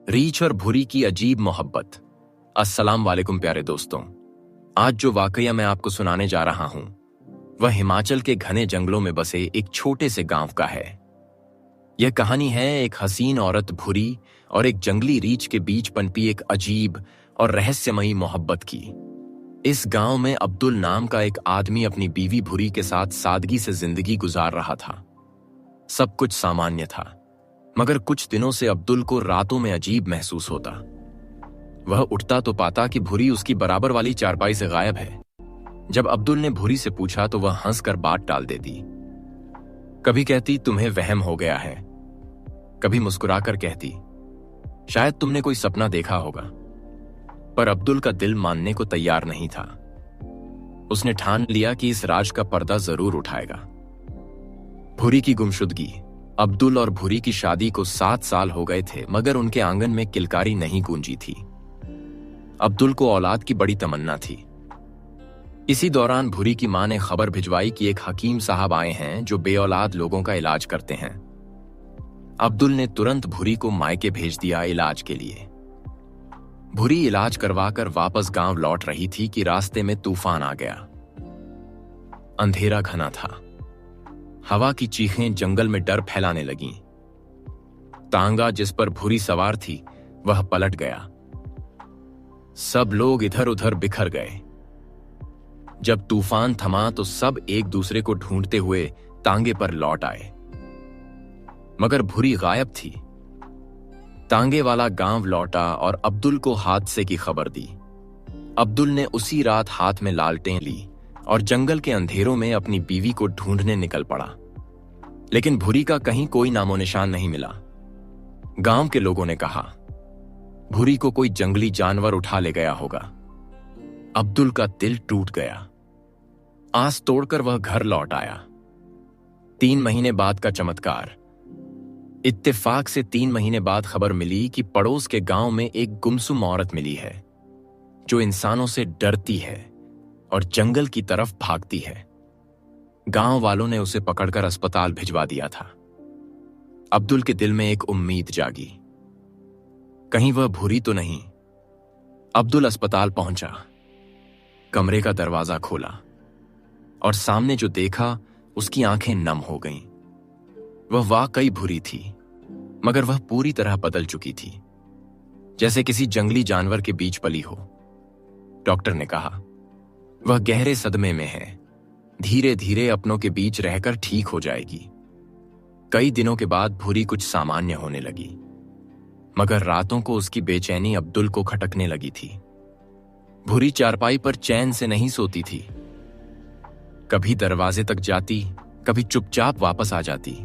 रीछ और भूरी की अजीब मोहब्बत। अस्सलाम वालेकुम प्यारे दोस्तों। आज जो वाकया मैं आपको सुनाने जा रहा हूं वह हिमाचल के घने जंगलों में बसे एक छोटे से गांव का है। यह कहानी है एक हसीन औरत भूरी और एक जंगली रीछ के बीच पनपी एक अजीब और रहस्यमयी मोहब्बत की। इस गांव में अब्दुल नाम का एक आदमी अपनी बीवी भूरी के साथ सादगी से जिंदगी गुजार रहा था। सब कुछ सामान्य था, मगर कुछ दिनों से अब्दुल को रातों में अजीब महसूस होता। वह उठता तो पाता कि भूरी उसकी बराबर वाली चारपाई से गायब है। जब अब्दुल ने भूरी से पूछा तो वह हंसकर बात टाल देती। कभी कहती तुम्हें वहम हो गया है, कभी मुस्कुराकर कहती शायद तुमने कोई सपना देखा होगा। पर अब्दुल का दिल मानने को तैयार नहीं था। उसने ठान लिया कि इस राज का पर्दा जरूर उठाएगा। भूरी की गुमशुदगी। अब्दुल और भूरी की शादी को 7 साल हो गए थे, मगर उनके आंगन में किलकारी नहीं गूंजी थी। अब्दुल को औलाद की बड़ी तमन्ना थी। इसी दौरान भूरी की मां ने खबर भिजवाई कि एक हकीम साहब आए हैं जो बेऔलाद लोगों का इलाज करते हैं। अब्दुल ने तुरंत भूरी को मायके भेज दिया इलाज के लिए। भूरी इलाज करवाकर वापस गांव लौट रही थी कि रास्ते में तूफान आ गया। अंधेरा घना था। हवा की चीखें जंगल में डर फैलाने लगीं। तांगा जिस पर भूरी सवार थी वह पलट गया। सब लोग इधर उधर बिखर गए। जब तूफान थमा तो सब एक दूसरे को ढूंढते हुए तांगे पर लौट आए, मगर भूरी गायब थी। तांगे वाला गांव लौटा और अब्दुल को हादसे की खबर दी। अब्दुल ने उसी रात हाथ में लालटेन ली और जंगल के अंधेरों में अपनी बीवी को ढूंढने निकल पड़ा। लेकिन भूरी का कहीं कोई नामो निशान नहीं मिला। गांव के लोगों ने कहा भूरी को कोई जंगली जानवर उठा ले गया होगा। अब्दुल का दिल टूट गया। आस तोड़कर वह घर लौट आया। 3 महीने बाद का चमत्कार। इत्तेफाक से 3 महीने बाद खबर मिली कि पड़ोस के गांव में एक गुमसुम औरत मिली है जो इंसानों से डरती है और जंगल की तरफ भागती है। गांव वालों ने उसे पकड़कर अस्पताल भिजवा दिया था। अब्दुल के दिल में एक उम्मीद जागी, कहीं वह भूरी तो नहीं। अब्दुल अस्पताल पहुंचा, कमरे का दरवाजा खोला और सामने जो देखा उसकी आंखें नम हो गईं। वह वाकई भूरी थी, मगर वह पूरी तरह बदल चुकी थी, जैसे किसी जंगली जानवर के बीच पली हो। डॉक्टर ने कहा वह गहरे सदमे में है, धीरे धीरे अपनों के बीच रहकर ठीक हो जाएगी। कई दिनों के बाद भूरी कुछ सामान्य होने लगी, मगर रातों को उसकी बेचैनी अब्दुल को खटकने लगी थी। भूरी चारपाई पर चैन से नहीं सोती थी। कभी दरवाजे तक जाती, कभी चुपचाप वापस आ जाती।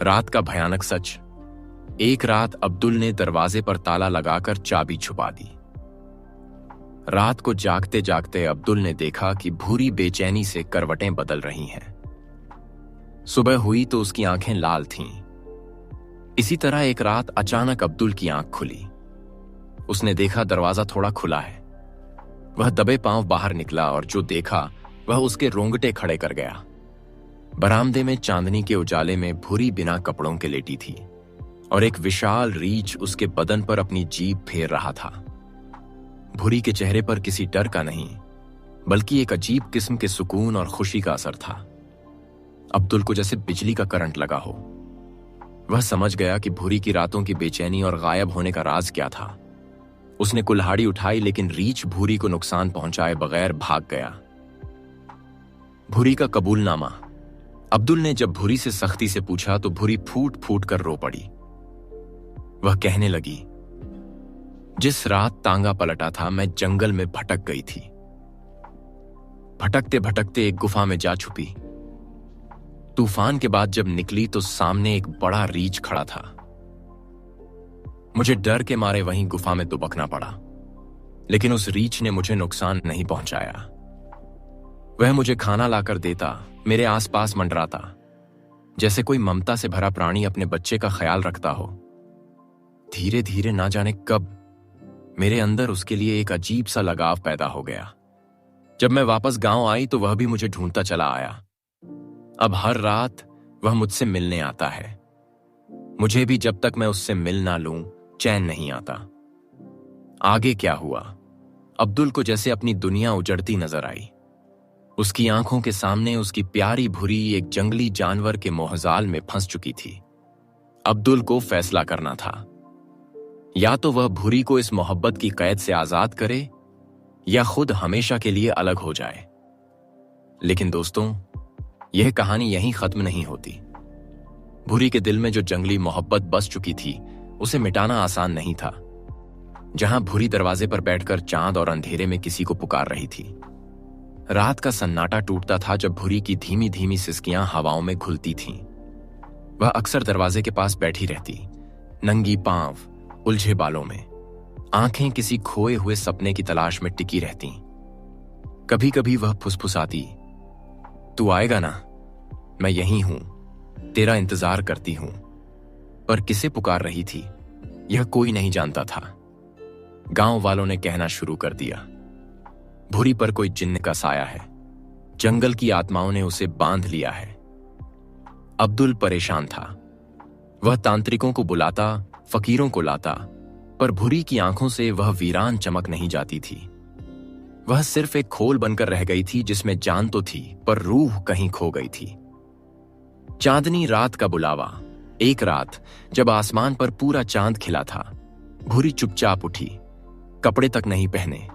रात का भयानक सच। एक रात अब्दुल ने दरवाजे पर ताला लगाकर चाबी छुपा दी। रात को जागते जागते अब्दुल ने देखा कि भूरी बेचैनी से करवटें बदल रही हैं। सुबह हुई तो उसकी आंखें लाल थीं। इसी तरह एक रात अचानक अब्दुल की आंख खुली। उसने देखा दरवाजा थोड़ा खुला है। वह दबे पांव बाहर निकला और जो देखा वह उसके रोंगटे खड़े कर गया। बरामदे में चांदनी के उजाले में भूरी बिना कपड़ों के लेटी थी और एक विशाल रीछ उसके बदन पर अपनी जीभ फेर रहा था। भूरी के चेहरे पर किसी डर का नहीं, बल्कि एक अजीब किस्म के सुकून और खुशी का असर था। अब्दुल को जैसे बिजली का करंट लगा हो। वह समझ गया कि भूरी की रातों की बेचैनी और गायब होने का राज क्या था। उसने कुल्हाड़ी उठाई, लेकिन रीछ भूरी को नुकसान पहुंचाए बगैर भाग गया। भूरी का कबूलनामा। अब्दुल ने जब भूरी से सख्ती से पूछा तो भूरी फूट फूट कर रो पड़ी। वह कहने लगी जिस रात तांगा पलटा था मैं जंगल में भटक गई थी। भटकते भटकते एक गुफा में जा छुपी। तूफान के बाद जब निकली तो सामने एक बड़ा रीछ खड़ा था। मुझे डर के मारे वहीं गुफा में दुबकना पड़ा, लेकिन उस रीछ ने मुझे नुकसान नहीं पहुंचाया। वह मुझे खाना लाकर देता, मेरे आसपास मंडराता, जैसे कोई ममता से भरा प्राणी अपने बच्चे का ख्याल रखता हो। धीरे धीरे ना जाने कब मेरे अंदर उसके लिए एक अजीब सा लगाव पैदा हो गया। जब मैं वापस गांव आई तो वह भी मुझे ढूंढता चला आया। अब हर रात वह मुझसे मिलने आता है। मुझे भी जब तक मैं उससे मिल ना लूं चैन नहीं आता। आगे क्या हुआ? अब्दुल को जैसे अपनी दुनिया उजड़ती नजर आई। उसकी आंखों के सामने उसकी प्यारी भुरी एक जंगली जानवर के मोहजाल में फंस चुकी थी। अब्दुल को फैसला करना था, या तो वह भुरी को इस मोहब्बत की कैद से आजाद करे या खुद हमेशा के लिए अलग हो जाए। लेकिन दोस्तों, यह कहानी यहीं खत्म नहीं होती। भुरी के दिल में जो जंगली मोहब्बत बस चुकी थी, उसे मिटाना आसान नहीं था। जहां भुरी दरवाजे पर बैठकर चांद और अंधेरे में किसी को पुकार रही थी। रात का सन्नाटा टूटता था जब भुरी की धीमी धीमी सिसकियां हवाओं में घुलती थीं। वह अक्सर दरवाजे के पास बैठी रहती, नंगी पांव, उलझे बालों में, आंखें किसी खोए हुए सपने की तलाश में टिकी रहती। कभी कभी वह फुसफुसाती, तू आएगा ना? मैं यहीं हूं, तेरा इंतजार करती हूं। पर किसे पुकार रही थी, यह कोई नहीं जानता था। गांव वालों ने कहना शुरू कर दिया, भुरी पर कोई जिन्न का साया है, जंगल की आत्माओं ने उसे बांध लिया है। अब्दुल परेशान था। वह तांत्रिकों को बुलाता, फकीरों को लाता, पर भुरी की आंखों से वह वीरान चमक नहीं जाती थी। वह सिर्फ एक खोल बनकर रह गई थी जिसमें जान तो थी, पर रूह कहीं खो गई थी। चांदनी रात का बुलावा। एक रात जब आसमान पर पूरा चांद खिला था, भुरी चुपचाप उठी, कपड़े तक नहीं पहने,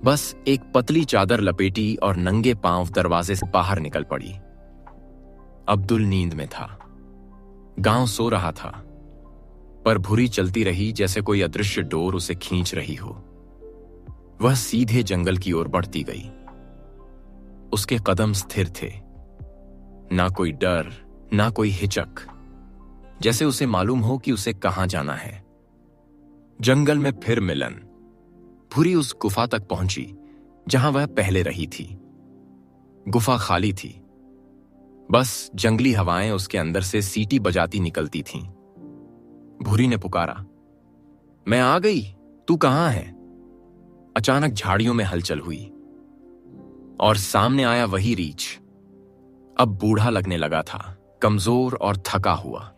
बस एक पतली चादर लपेटी और नंगे पांव दरवाजे से बाहर निकल पड़ी। अब्दुल नींद में था, गांव सो रहा था, पर भुरी चलती रही जैसे कोई अदृश्य डोर उसे खींच रही हो। वह सीधे जंगल की ओर बढ़ती गई। उसके कदम स्थिर थे, ना कोई डर, ना कोई हिचक, जैसे उसे मालूम हो कि उसे कहां जाना है। जंगल में फिर मिलन। भुरी उस गुफा तक पहुंची जहां वह पहले रही थी। गुफा खाली थी, बस जंगली हवाएं उसके अंदर से सीटी बजाती निकलती थीं। भुरी ने पुकारा, मैं आ गई, तू कहां है? अचानक झाड़ियों में हलचल हुई और सामने आया वही रीछ। अब बूढ़ा लगने लगा था, कमजोर और थका हुआ,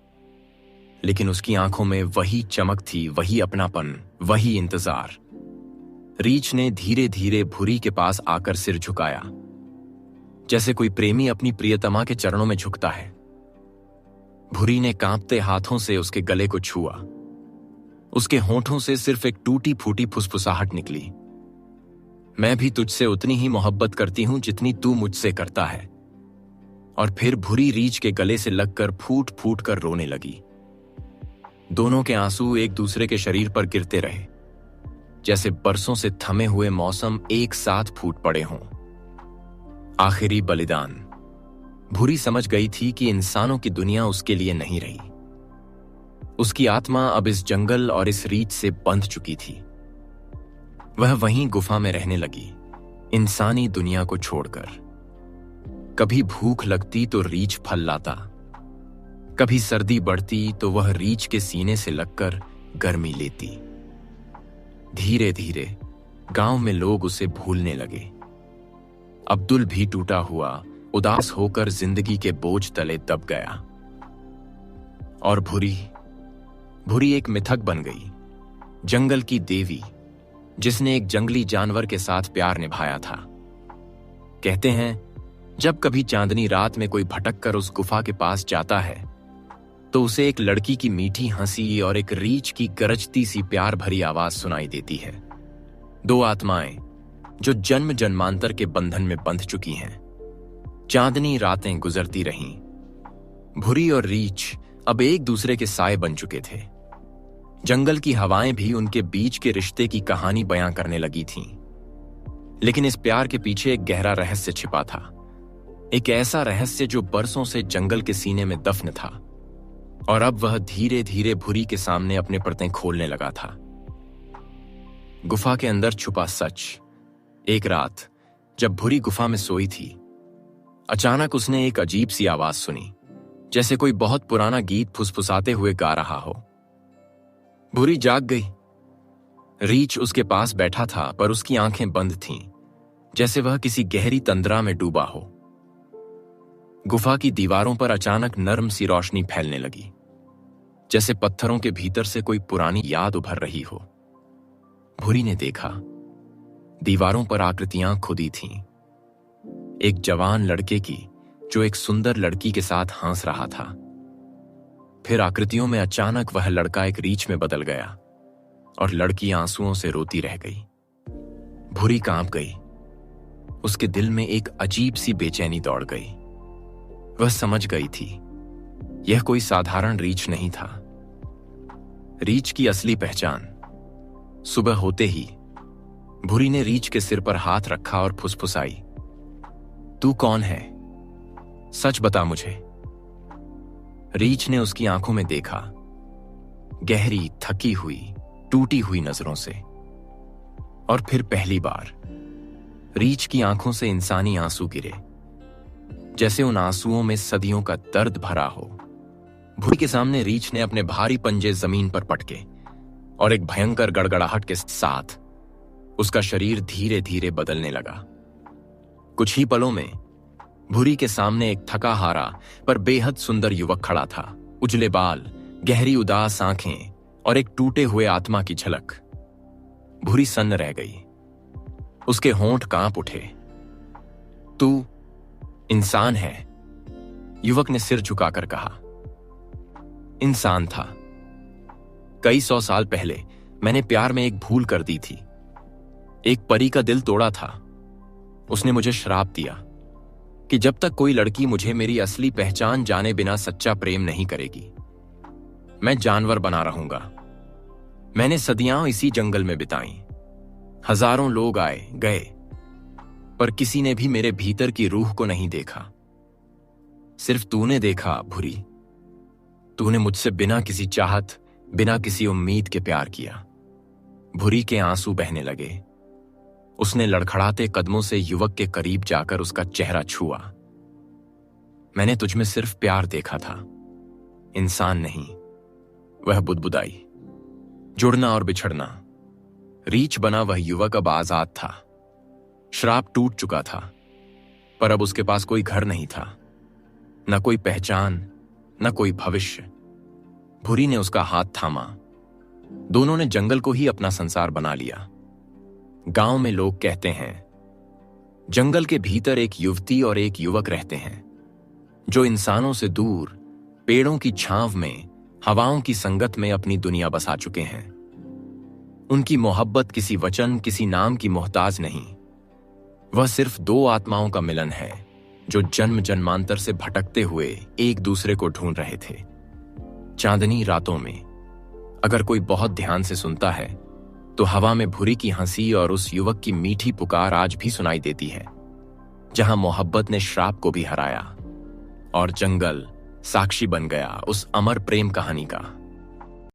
लेकिन उसकी आंखों में वही चमक थी, वही अपनापन, वही इंतजार। रीछ ने धीरे धीरे भुरी के पास आकर सिर झुकाया, जैसे कोई प्रेमी अपनी प्रियतमा के चरणों में झुकता है। भुरी ने कांपते हाथों से उसके गले को छुआ। उसके होंठों से सिर्फ एक टूटी फूटी फुसफुसाहट निकली, मैं भी तुझसे उतनी ही मोहब्बत करती हूं जितनी तू मुझसे करता है। और फिर भुरी रीछ के गले से लगकर फूट फूट कर रोने लगी। दोनों के आंसू एक दूसरे के शरीर पर गिरते रहे, जैसे बरसों से थमे हुए मौसम एक साथ फूट पड़े हों। आखिरी बलिदान। भुरी समझ गई थी कि इंसानों की दुनिया उसके लिए नहीं रही। उसकी आत्मा अब इस जंगल और इस रीछ से बंध चुकी थी। वह वहीं गुफा में रहने लगी, इंसानी दुनिया को छोड़कर। कभी भूख लगती तो रीछ फल लाता, कभी सर्दी बढ़ती तो वह रीछ के सीने से लगकर गर्मी लेती। धीरे धीरे गांव में लोग उसे भूलने लगे। अब्दुल भी टूटा हुआ, उदास होकर जिंदगी के बोझ तले दब गया। और भुरी एक मिथक बन गई, जंगल की देवी, जिसने एक जंगली जानवर के साथ प्यार निभाया था। कहते हैं, जब कभी चांदनी रात में कोई भटक कर उस गुफा के पास जाता है, तो उसे एक लड़की की मीठी हंसी और एक रीछ की गरजती सी प्यार भरी आवाज सुनाई देती है। दो आत्माएं जो जन्म जन्मांतर के बंधन में बंध चुकी हैं। चांदनी रातें गुजरती रहीं। भुरी और रीछ अब एक दूसरे के साए बन चुके थे। जंगल की हवाएं भी उनके बीच के रिश्ते की कहानी बयां करने लगी थीं। लेकिन इस प्यार के पीछे एक गहरा रहस्य छिपा था, एक ऐसा रहस्य जो बरसों से जंगल के सीने में दफन था, और अब वह धीरे धीरे भुरी के सामने अपने पर्दे खोलने लगा था। गुफा के अंदर छुपा सच। एक रात जब भुरी गुफा में सोई थी, अचानक उसने एक अजीब सी आवाज सुनी, जैसे कोई बहुत पुराना गीत फुसफुसाते हुए गा रहा हो। भुरी जाग गई। रीछ उसके पास बैठा था, पर उसकी आंखें बंद थीं, जैसे वह किसी गहरी तंद्रा में डूबा हो। गुफा की दीवारों पर अचानक नर्म सी रोशनी फैलने लगी। जैसे पत्थरों के भीतर से कोई पुरानी याद उभर रही हो। भूरी ने देखा, दीवारों पर आकृतियां खुदी थीं। एक जवान लड़के की जो एक सुंदर लड़की के साथ हंस रहा था। फिर आकृतियों में अचानक वह लड़का एक रीछ में बदल गया और लड़की आंसुओं से रोती रह गई। भूरी कांप गई। उसके दिल में एक अजीब सी बेचैनी दौड़ गई। वह समझ गई थी, यह कोई साधारण रीछ नहीं था। रीछ की असली पहचान। सुबह होते ही भूरी ने रीछ के सिर पर हाथ रखा और फुसफुसाई, तू कौन है? सच बता मुझे। रीछ ने उसकी आंखों में देखा, गहरी, थकी हुई, टूटी हुई नजरों से। और फिर पहली बार रीछ की आंखों से इंसानी आंसू गिरे, जैसे उन आंसुओं में सदियों का दर्द भरा हो। भूरी के सामने रीछ ने अपने भारी पंजे जमीन पर पटके और एक भयंकर गड़गड़ाहट के साथ उसका शरीर धीरे धीरे बदलने लगा। कुछ ही पलों में भूरी के सामने एक थका हारा पर बेहद सुंदर युवक खड़ा था। उजले बाल, गहरी उदास आंखें और एक टूटे हुए आत्मा की झलक। भूरी सन्न रह गई। उसके होंठ कांप उठे। तू इंसान है? युवक ने सिर झुकाकर कहा। इंसान था। कई 100 साल पहले मैंने प्यार में एक भूल कर दी थी। एक परी का दिल तोड़ा था। उसने मुझे श्राप दिया कि जब तक कोई लड़की मुझे मेरी असली पहचान जाने बिना सच्चा प्रेम नहीं करेगी, मैं जानवर बना रहूंगा। मैंने सदियां इसी जंगल में बिताई। हजारों लोग आए गए, पर किसी ने भी मेरे भीतर की रूह को नहीं देखा। सिर्फ तूने देखा भूरी। तूने मुझसे बिना किसी चाहत, बिना किसी उम्मीद के प्यार किया। भूरी के आंसू बहने लगे। उसने लड़खड़ाते कदमों से युवक के करीब जाकर उसका चेहरा छुआ। मैंने तुझमें सिर्फ प्यार देखा था, इंसान नहीं। वह बुदबुदाई। जुड़ना और बिछड़ना। रीछ बना वह युवक अब आजाद था। श्राप टूट चुका था, पर अब उसके पास कोई घर नहीं था, न कोई पहचान, न कोई भविष्य। भूरी ने उसका हाथ थामा। दोनों ने जंगल को ही अपना संसार बना लिया। गांव में लोग कहते हैं, जंगल के भीतर एक युवती और एक युवक रहते हैं, जो इंसानों से दूर, पेड़ों की छांव में, हवाओं की संगत में अपनी दुनिया बसा चुके हैं। उनकी मोहब्बत किसी वचन, किसी नाम की मोहताज नहीं। वह सिर्फ दो आत्माओं का मिलन है, जो जन्म जन्मांतर से भटकते हुए एक दूसरे को ढूंढ रहे थे। चांदनी रातों में अगर कोई बहुत ध्यान से सुनता है, तो हवा में भूरी की हंसी और उस युवक की मीठी पुकार आज भी सुनाई देती है, जहां मोहब्बत ने श्राप को भी हराया और जंगल साक्षी बन गया उस अमर प्रेम कहानी का।